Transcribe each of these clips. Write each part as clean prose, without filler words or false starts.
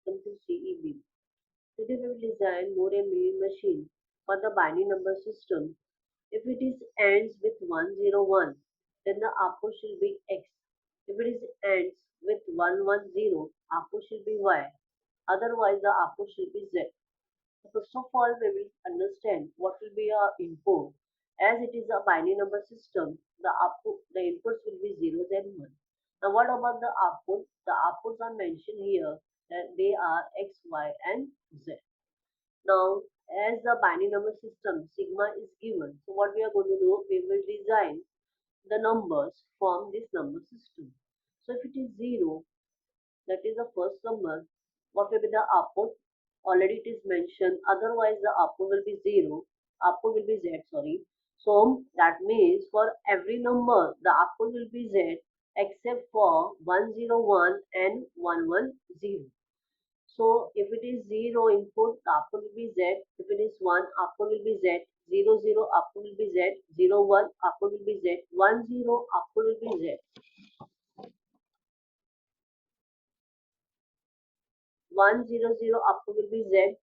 welcome to CEB. Today we will design Moore and Mealy machine for the binary number system. If it is ends with 101, then the output should be X. If it is ends with 110, output should be Y. Otherwise, the output should be Z. So first of all, we will understand what will be our input. As it is a binary number system, the inputs will be zeros and one. Now, what about the output? The outputs are mentioned here that they are X, Y, and Z. Now, as the binary number system, sigma is given. So, what we are going to do? We will design the numbers from this number system. So, if it is 0, that is the first number. What will be the output? Already it is mentioned. Otherwise, the output will be 0. Output will be Z, sorry. So, that means for every number, the output will be Z except for 101 and 110. So if it is 0 input, the output will be Z. If it is 1, output will be Z. 0, output will be Z. 1, output will be Z. 10, output will be Z. 100, output will be Z.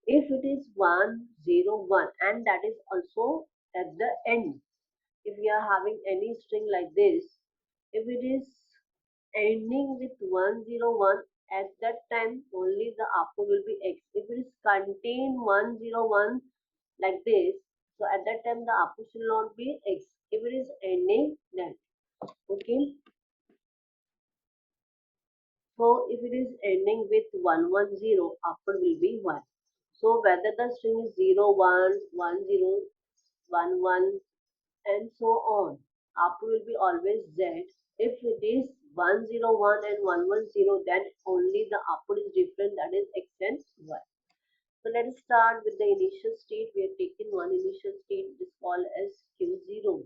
If it is 101 and that is also at the end. If we are having any string like this, if it is ending with 101, at that time only the output will be X. If it is contain 101 like this, so at that time the output should not be X. If it is ending, then okay. So if it is ending with 110, output will be 1. So whether the string is 0, 1, 10, 11, and so on, output will be always Z. If it is 101 and 110, then only the output is different, that is X and Y. So let us start with the initial state. We are taking one initial state, it is called as Q0.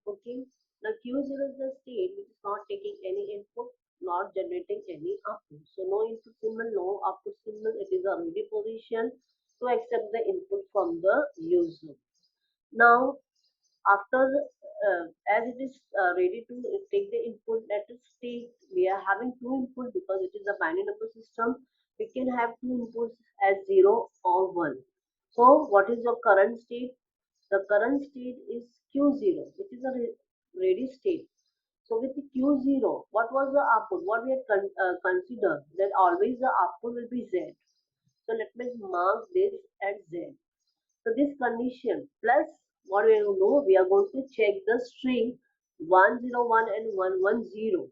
Okay. Now Q0 is the state which is not taking any input, not generating any output. So no input symbol, no output symbol. It is a ready position to accept the input from the user. Now after as it is ready to take the input, let us take, we are having two inputs because it is a binary number system. We can have two inputs as 0 or 1. So what is your current state? The current state is Q0, which is a ready state. So with the Q0, what was the output? What we had considered that always the output will be Z. So let me mark this as Z. So this condition plus what we will do, we are going to check the string 101 and 110.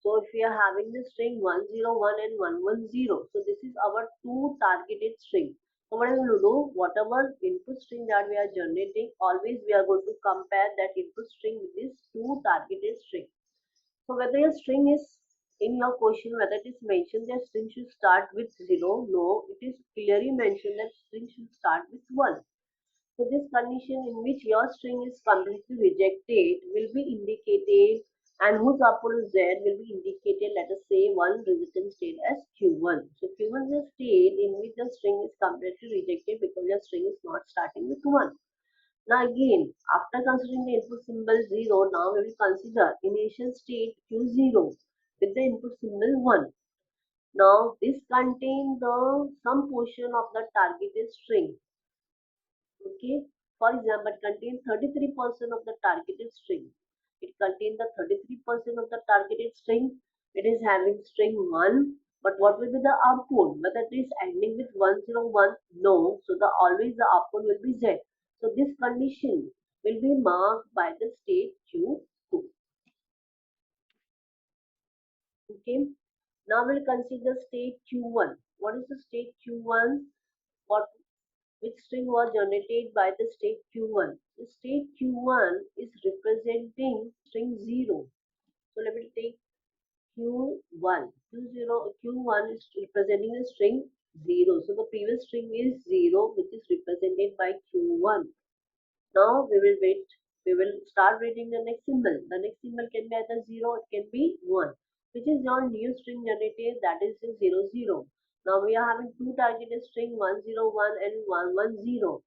So if we are having the string 101 and 110, so this is our two targeted string. So what we will do, whatever input string that we are generating, always we are going to compare that input string with this two targeted string. So whether your string is in your question, whether it is mentioned that string should start with 0, no, it is clearly mentioned that string should start with 1. So this condition in which your string is completely rejected will be indicated, and whose output is Z will be indicated, let us say one resultant state as Q1. So Q1 is a state in which the string is completely rejected because your string is not starting with 1. Now again, after considering the input symbol 0, now we will consider initial state Q0 with the input symbol 1. Now this contains the some portion of the targeted string. Okay, for example, it contains 33% of the targeted string. It contains the 33% of the targeted string. It is having string 1, but what will be the output? Whether it is ending with 101? No. So the always the output will be Z. So this condition will be marked by the state Q2. Okay. Now we'll consider state Q1. What is the state Q1? What which string was generated by the state Q1. The state Q1 is representing string 0. So let me take Q1. Q1 is representing a string 0. So the previous string is 0, which is represented by Q1. Now we will wait. We will start reading the next symbol. The next symbol can be either 0, it can be 1, which is your new string generated, that is 00. Now we are having two targeted string 101 and 110.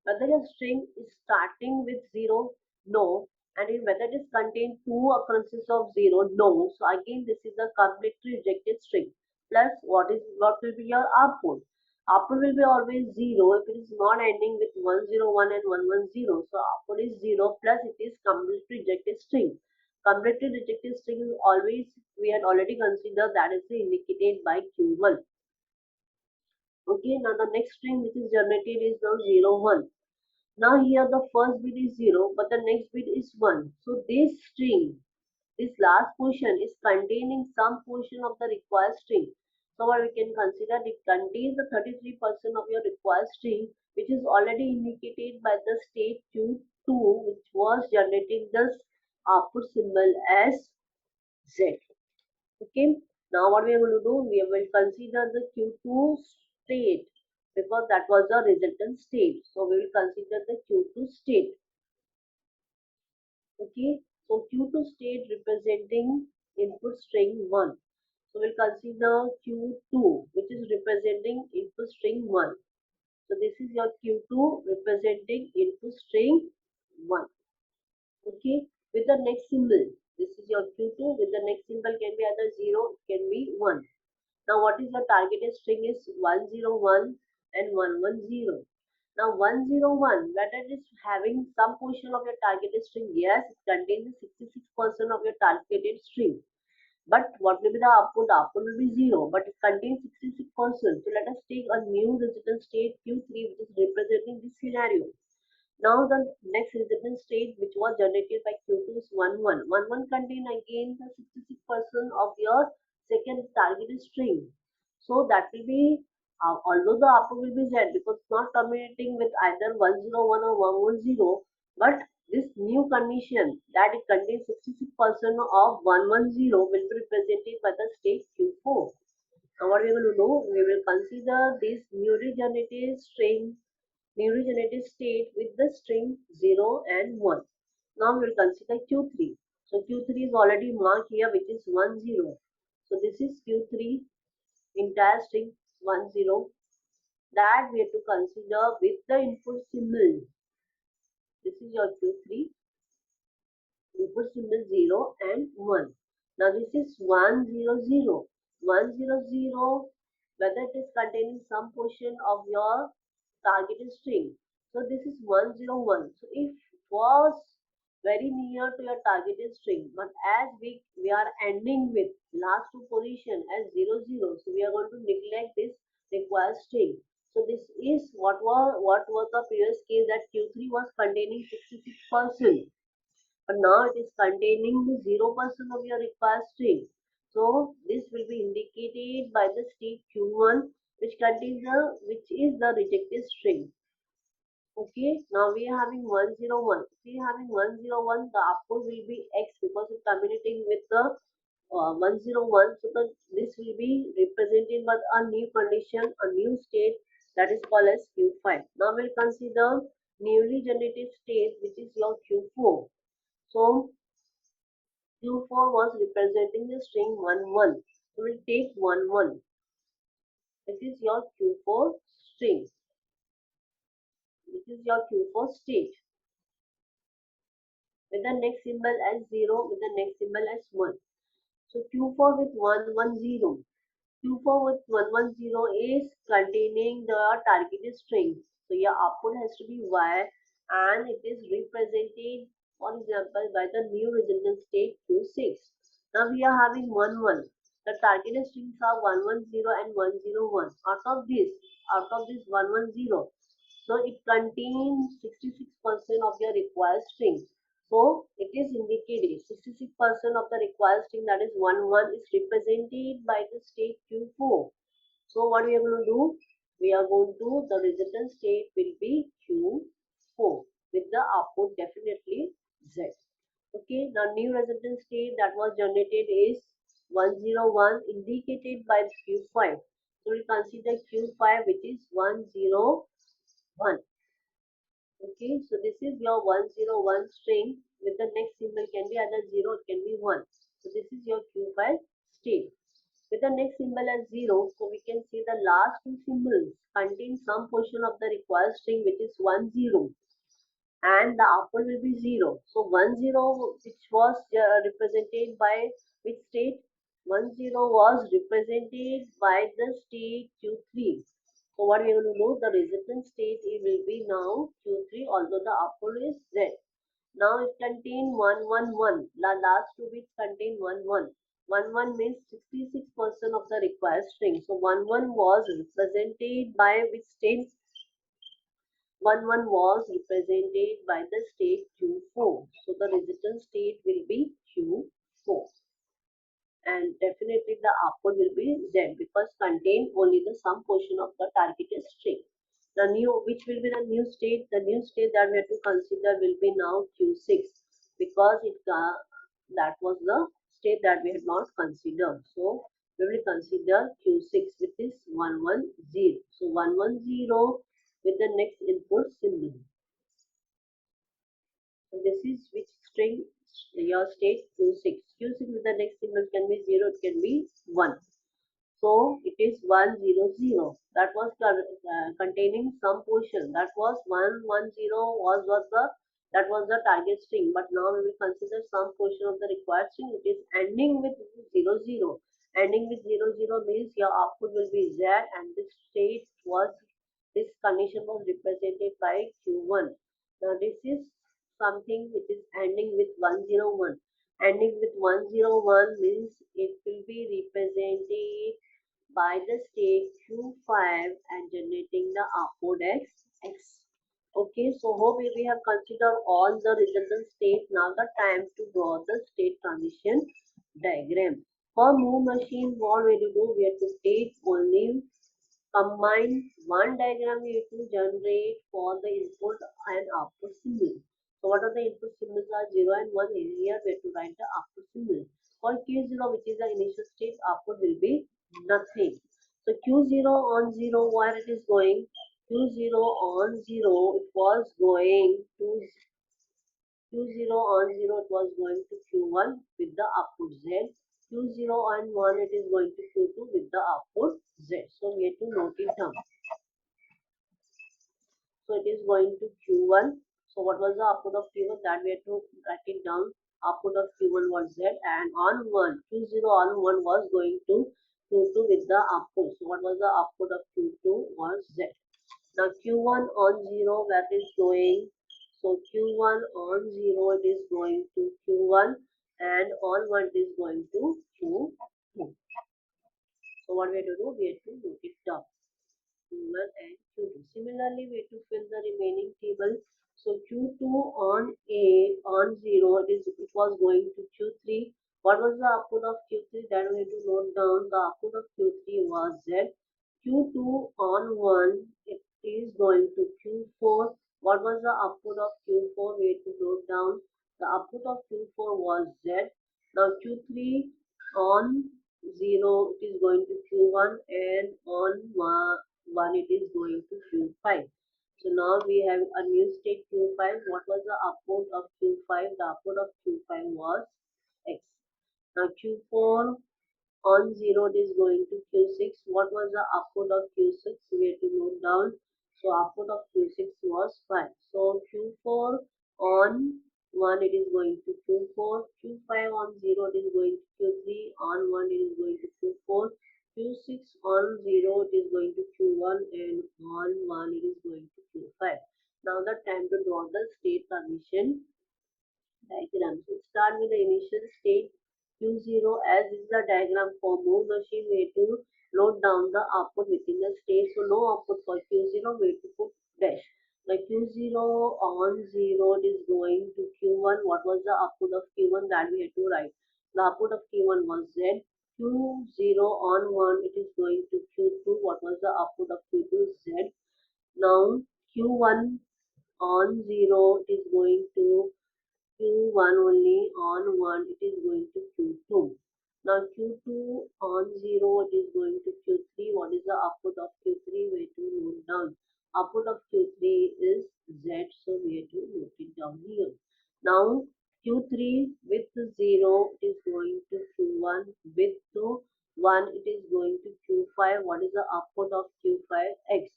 Whether your string is starting with 0? No. And in whether it is contain two occurrences of zero, no. So again, this is a completely rejected string. Plus, what will be your output? Output will be always zero if it is not ending with 101 and 110. So output is zero plus it is completely rejected string. Completely rejected string is always, we had already considered, that is indicated by Q1. Okay, now the next string which is generated is now 01. Now here the first bit is 0 but the next bit is 1. So this string, this last portion is containing some portion of the required string. So what we can consider, it contains the 33% of your required string, which is already indicated by the state Q2, which was generating this output symbol as Z. Okay. Now what we are going to do, we will consider the Q2 state because that was the resultant state. So we will consider the Q2 state. Okay. So Q2 state representing input string 1. So we'll consider Q2 which is representing input string 1. So this is your Q2 representing input string 1. Okay. With the next symbol, this is your Q2 with the next symbol can be either 0, can be 1. Now what is your targeted string is 101 and 110. Now 101, whether it is having some portion of your targeted string, yes, it contains 66% of your targeted string. But what will be the output? The output will be 0, but it contains 66%. So let us take a new resultant state Q3 which is representing this scenario. Now the next resultant state which was generated by Q2 is 11. 11 contain again the 66% of your second targeted string. So that will be, although the output will be Z because it's not terminating with either 101 or 110, but this new condition that it contains 66% of 110 will be represented by the state Q4. Now what we will do, we will consider this newly generated string, newly generated state with the string 0 and 1. Now we will consider Q3. So Q3 is already marked here which is 10. So this is Q3 entire string 10 that we have to consider with the input symbol. This is your Q3 input symbol 0 and 1. Now this is 100. 100 whether it is containing some portion of your targeted string. So this is 101. So if it was very near to your targeted string, but as we are ending with last two position as 00, so we are going to neglect this required string. So this is what was the previous case that Q3 was containing 66%. But now it is containing 0% of your required string. So this will be indicated by the state Q1 which is the rejected string. Okay, now we are having 101. If we are having 101, the output will be X because it's communicating with the 101. So this will be represented by a new condition, a new state that is called as Q5. Now we'll consider newly generated state which is your Q4. So Q4 was representing the string 11. So we'll take 11. This is your Q4 string. This is your Q4 state. With the next symbol as 0, with the next symbol as 1. So Q4 with 110. Q4 with 110 is containing the targeted string. So your output has to be Y and it is represented, for example, by the new resultant state Q6. Now we are having 11. The targeted strings are 110 and 101. Out of this 110, so it contains 66% of your required string. So it is indicated 66% of the required string, that is 11, is represented by the state Q4. So what we are going to do? We are going to, the resultant state will be Q4 with the output definitely Z. Okay, the new resultant state that was generated is 101 indicated by Q5. So we consider Q5 which is 101. Okay, so this is your 101 string with the next symbol can be either 0, it can be 1. So this is your Q5 state. With the next symbol as 0, so we can see the last two symbols contain some portion of the required string which is 10. and the output will be 0. So 1 0, which was represented by which state? 1 0 was represented by the state Q3. So what we are going to do, the resultant state, it will be now Q3, although the output is Z. Now it contains 111. The last two bits contain 11. 11 means 66% of the required string. So 11 was represented by which state? 11 was represented by the state Q4. So the resultant state will be Q4. And definitely the output will be Z because contain only the some portion of the targeted string. The new, which will be the new state? The new state that we have to consider will be now Q6 because that was the state that we had not considered. So we will consider Q6, which is 110. So 110 with the next input symbol. So this is which string? Your state Q6. Q6 with the next symbol can be 0, it can be 1. So it is 100. That was containing some portion. That was 110 was the that was the target string. But now we will consider some portion of the required string. It is ending with 00. Ending with 00 means your output will be Z, and this state was, this condition was represented by Q1. Now this is something which is ending with 101. Ending with 101 means it will be represented by the state Q5 and generating the output X. Okay, so hope we have considered all the resultant states. Now the time to draw the state transition diagram. For Moore machine, what we do? We have to take only combine one diagram we have to generate for the input and output symbol. So what are the input symbols are 0 and 1. Here we have to write the output symbol. For Q0, which is the initial state, output will be nothing. So Q0 on 0, where it is going? Q0 on 0, it was going to Q0 on 0, it was going to Q1 with the output Z. Q0 on 1, it is going to Q2 with the output Z. So we have to note it down. So it is going to Q1. So what was the output of Q1? That we have to write it down. Output of Q1 was Z, and on 1, Q0 on 1 was going to Q2 with the output. So what was the output of Q2 was Z. Now Q1 on 0, that is going. So Q1 on 0, it is going to Q1, and on 1 it is going to Q2. So what we have to do? We have to note it down. Q1 and Q2. Similarly, we have to fill the remaining table. So Q2 on A on 0, it was going to Q3. What was the output of Q3? Then we have to note down the output of Q3 was Z. Q2 on 1, it is going to Q4. What was the output of Q4? We have to note down the output of Q4 was Z. Now Q3 on 0, it is going to Q1, and on 1 it is going to Q5. So now we have a new state Q5. What was the output of Q5? The output of Q5 was X. Now Q4 on 0 it is going to Q6. What was the output of Q6? We have to note down. So output of Q6 was 5. So Q4 on 1 it is going to Q4. Q5 on 0 it is going to Q3. On 1 it is going to Q4. Q6 on 0 it is going to Q1, and on 1 it is going to Q5. Now the time to draw the state transition diagram. So start with the initial state Q0, as is the diagram for Moore machine. We have to note down the output within the state. So no output for Q0, we have to put dash. The Q0 on 0 it is going to Q1. What was the output of Q1? That we have to write. The output of Q1 was Z. Q0 on 1 it is going to Q2. What was the output of Q2? Z. Now Q1 on 0 it is going to Q1 only, on 1 it is going to Q2. Now Q2 on 0 it is going to Q3. What is the output of Q3? We have to note down. Output of Q3 is Z, so we have to note it down here. Now Q3 with 0 it is going to Q1, with 1 it is going to Q5. What is the output of Q5? X.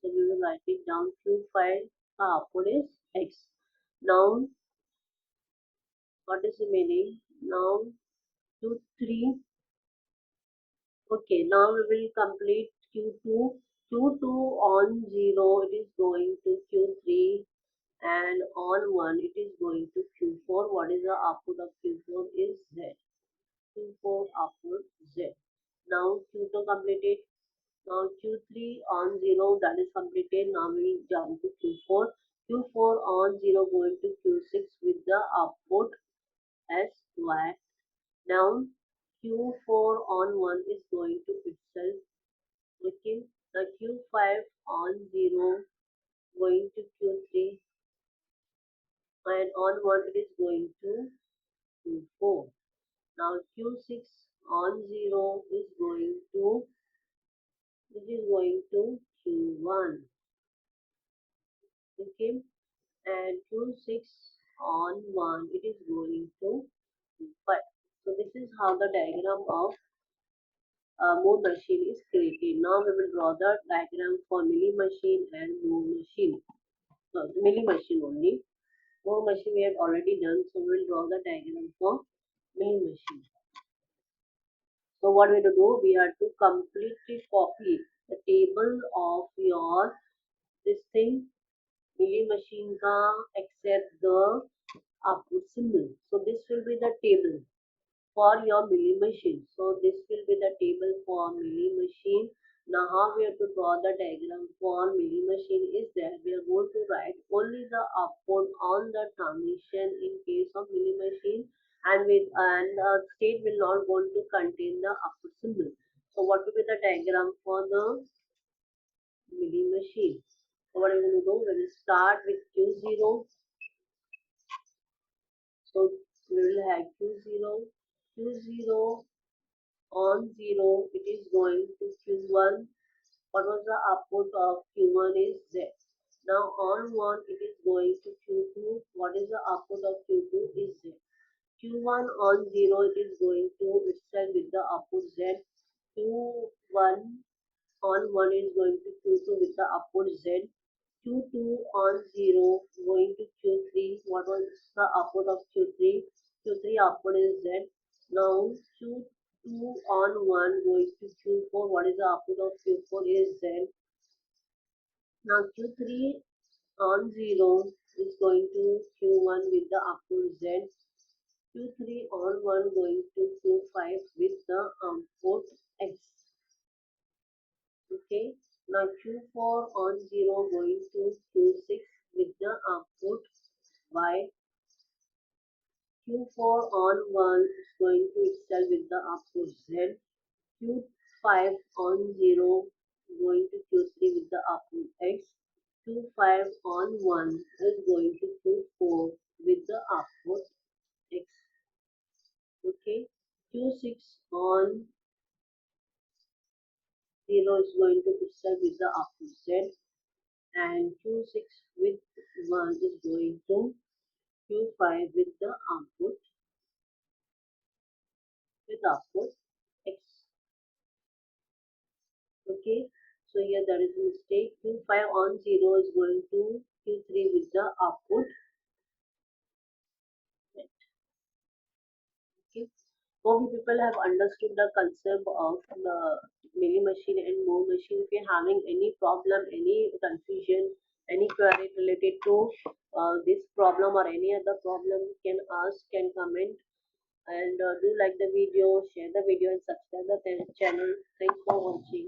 So we will write it down. Q5 output is X. Now, what is the meaning? Now, Q3. Okay, now we will complete Q2. Q2 on 0, it is going to Q3, and on 1, it is going to Q4. What is the output of Q4 is Z. Q4 output Z. Now Q2 completed. Now Q3 on 0, that is completed. Now we jump to Q4. Q4 on 0 going to Q6 with the output as Y. Now Q4 on 1 is going to itself. Okay. The Q5 on 0 going to Q3, and on 1 it is going to Q4. Now Q6 on 0 is going to, it is going to Q1. Okay. And Q6 on 1 it is going to Q5. So this is how the diagram of Moore machine is created. Now we will draw the diagram for Mealy machine and Moore machine. So Mealy machine only. Moore machine we have already done, so we will draw the diagram for Mealy machine. So what we have to do, we have to completely copy the table of your this thing Mealy machine ka except the output symbol. So this will be the table for your Mealy machine. So this will be the table for Mealy machine. Now how we have to draw the diagram for Mealy machine is that we are going to write only the output on the transmission in case of Mealy machine, and state will not going to contain the output symbol. So what will be the diagram for the Mealy machine? So what are we going to do? We will start with Q0. So we will have Q0. Q0 on 0, it is going to Q1. What was the output of Q1 is Z. Now on 1, it is going to Q2. What is the output of Q2 is Z. Q1 on 0, it is going to itself with the output Z. Q1 on 1 is going to Q2 with the output Z. Q2 on 0 going to Q3. What was the output of Q3? Q3 output is Z. Now Q2 on 1 going to Q4. What is the output of Q4 is Z. Now Q3 on 0 is going to Q1 with the output Z. Q3 on 1 going to Q5 with the output X. Okay. Now Q4 on 0 going to Q6 with the output Y. Q4 on 1 is going to itself with the output Z. Q5 on 0 going to Q3 with the output X. Q5 on 1 is going to Q4 with the output X. Okay. Q6 on 0 is going to itself with the output Z, and Q6 with 1 is going to Q5 with the output X. Okay, so here there is a mistake. Q5 on 0 is going to Q3 with the output Z. Okay, hope you people have understood the concept of the Mealy machine and Moore machine. If you're having any problem, any confusion, any query related to this problem or any other problem, you can ask, can comment, and do like the video, share the video, and subscribe the channel. Thanks for watching.